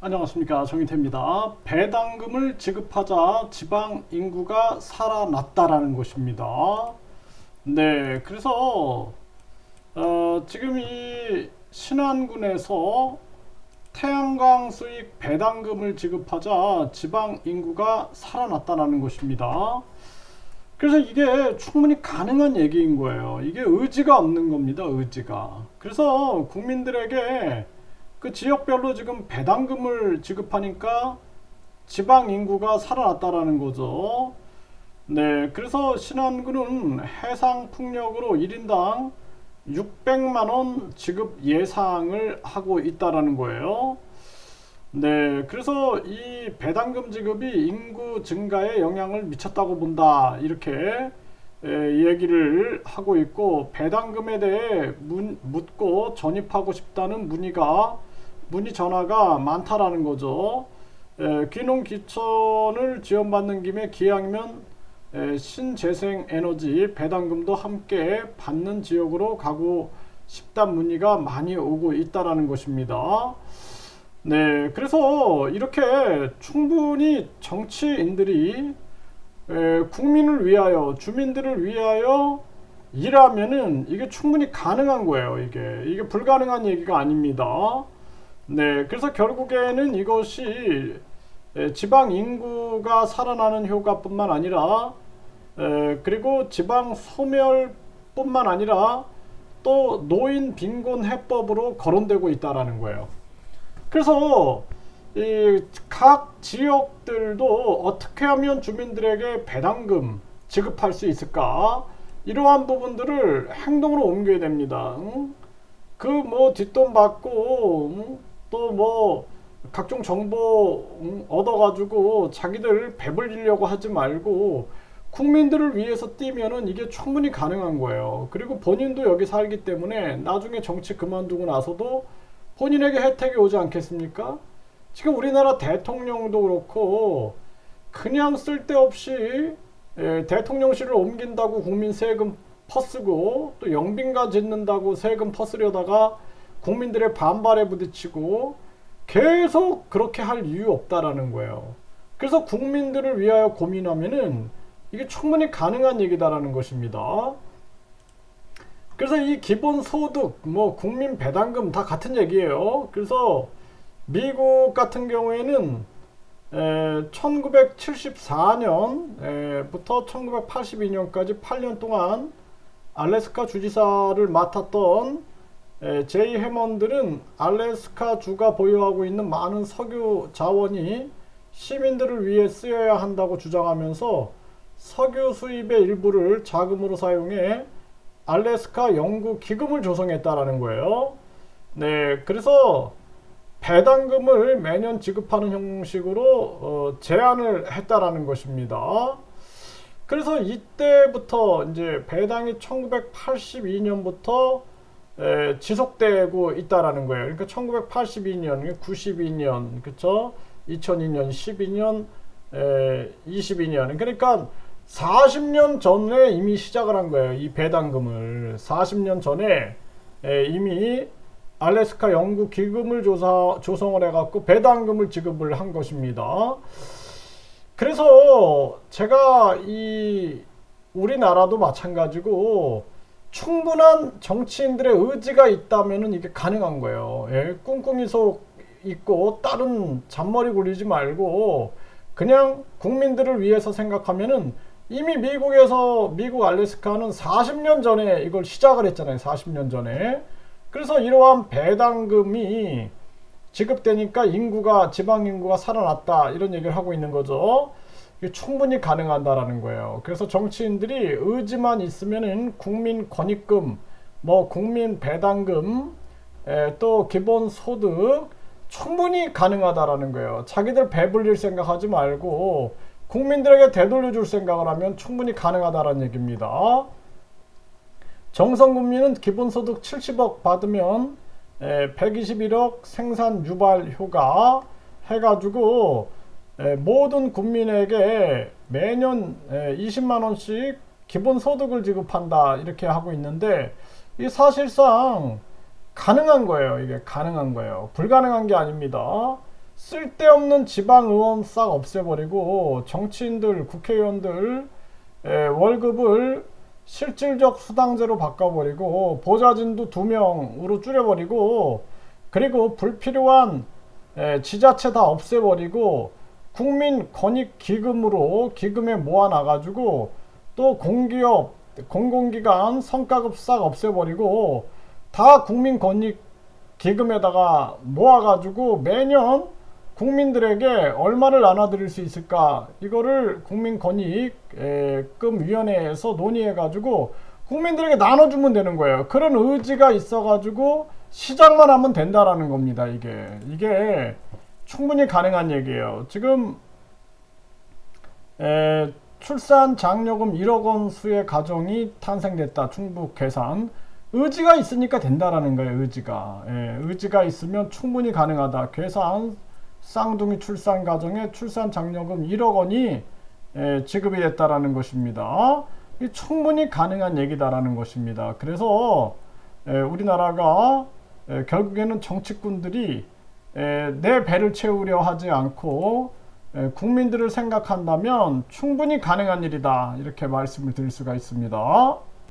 안녕하십니까, 정인태입니다. 배당금을 지급하자 지방 인구가 살아났다라는 것입니다. 네, 그래서 지금 이 신안군에서 태양광 수익 배당금을 지급하자 지방 인구가 살아났다라는 것입니다. 그래서 이게 충분히 가능한 얘기인 거예요. 이게 의지가 없는 겁니다, 의지가. 그래서 국민들에게 그 지역별로 지금 배당금을 지급하니까 지방 인구가 살아났다라는 거죠. 네, 그래서 신안군은 해상풍력으로 1인당 600만 원 지급 예상을 하고 있다라는 거예요. 네, 그래서 이 배당금 지급이 인구 증가에 영향을 미쳤다고 본다. 이렇게 얘기를 하고 있고, 배당금에 대해 묻고 전입하고 싶다는 문의 전화가 많다라는 거죠. 귀농 귀촌을 지원받는 김에 기왕이면 신재생 에너지 배당금도 함께 받는 지역으로 가고 싶다는 문의가 많이 오고 있다라는 것입니다. 네, 그래서 이렇게 충분히 정치인들이 국민을 위하여, 주민들을 위하여 일하면은 이게 충분히 가능한 거예요. 이게 불가능한 얘기가 아닙니다. 네, 그래서 결국에는 이것이 지방 인구가 살아나는 효과뿐만 아니라 그리고 지방 소멸뿐만 아니라 또 노인 빈곤 해법으로 거론되고 있다라는 거예요. 그래서 이 각 지역들도 어떻게 하면 주민들에게 배당금 지급할 수 있을까? 이러한 부분들을 행동으로 옮겨야 됩니다. 그 뭐 뒷돈 받고 또 뭐 각종 정보 얻어가지고 자기들 배불리려고 하지 말고 국민들을 위해서 뛰면은 이게 충분히 가능한 거예요. 그리고 본인도 여기 살기 때문에 나중에 정치 그만두고 나서도 본인에게 혜택이 오지 않겠습니까? 지금 우리나라 대통령도 그렇고 그냥 쓸데없이 대통령실을 옮긴다고 국민 세금 퍼쓰고 또 영빈관 짓는다고 세금 퍼쓰려다가 국민들의 반발에 부딪히고 계속 그렇게 할 이유 없다라는 거예요. 그래서 국민들을 위하여 고민하면은 이게 충분히 가능한 얘기다라는 것입니다. 그래서 이 기본소득, 뭐 국민 배당금 다 같은 얘기예요. 그래서 미국 같은 경우에는 1974년부터 1982년까지 8년 동안 알래스카 주지사를 맡았던 제이 해먼들은 알래스카 주가 보유하고 있는 많은 석유 자원이 시민들을 위해 쓰여야 한다고 주장하면서 석유 수입의 일부를 자금으로 사용해 알래스카 연구 기금을 조성했다라는 거예요. 네, 그래서 배당금을 매년 지급하는 형식으로 제안을 했다라는 것입니다. 그래서 이때부터 이제 배당이 1982년부터 지속되고 있다라는 거예요. 그러니까 1982년, 92년, 그쵸? 2002년, 12년, 22년. 그러니까 40년 전에 이미 시작을 한 거예요. 이 배당금을 40년 전에 이미 알래스카 연구 기금을 조성을 해갖고 배당금을 지급을 한 것입니다. 그래서 제가 이 우리나라도 마찬가지고 충분한 정치인들의 의지가 있다면은 이게 가능한 거예요. 꿍꿍이 속 있고 다른 잔머리 굴리지 말고 그냥 국민들을 위해서 생각하면은 이미 미국 알래스카는 40년 전에 이걸 시작을 했잖아요. 40년 전에. 그래서 이러한 배당금이 지급되니까 지방 인구가 살아났다. 이런 얘기를 하고 있는 거죠. 이게 충분히 가능하다라는 거예요. 그래서 정치인들이 의지만 있으면은 국민 권익금, 뭐 국민 배당금, 또 기본 소득 충분히 가능하다라는 거예요. 자기들 배불릴 생각하지 말고 국민들에게 되돌려줄 생각을 하면 충분히 가능하다는 얘기입니다. 정성국민은 기본소득 70억 받으면 121억 생산 유발 효과 해가지고 모든 국민에게 매년 20만원씩 기본소득을 지급한다 이렇게 하고 있는데 이 사실상 가능한 거예요. 이게 가능한 거예요. 불가능한 게 아닙니다. 쓸데없는 지방의원 싹 없애버리고 정치인들, 국회의원들 월급을 실질적 수당제로 바꿔버리고 보좌진도 2명으로 줄여버리고 그리고 불필요한 지자체 다 없애버리고 국민권익기금으로 기금에 모아놔가지고 또 공기업, 공공기관 성과급 싹 없애버리고 다 국민권익기금에다가 모아가지고 매년 국민들에게 얼마를 나눠드릴 수 있을까 이거를 국민권익금위원회에서 논의해가지고 국민들에게 나눠주면 되는 거예요. 그런 의지가 있어가지고 시작만 하면 된다라는 겁니다. 이게 충분히 가능한 얘기예요. 지금 출산 장려금 1억 원 수의 가정이 탄생됐다. 충북 괴산. 의지가 있으니까 된다라는 거예요. 의지가 있으면 충분히 가능하다. 괴산 쌍둥이 출산 가정에 출산 장려금 1억 원이 지급이 됐다라는 것입니다. 충분히 가능한 얘기다라는 것입니다. 그래서 우리나라가 결국에는 정치꾼들이 내 배를 채우려 하지 않고 국민들을 생각한다면 충분히 가능한 일이다. 이렇게 말씀을 드릴 수가 있습니다.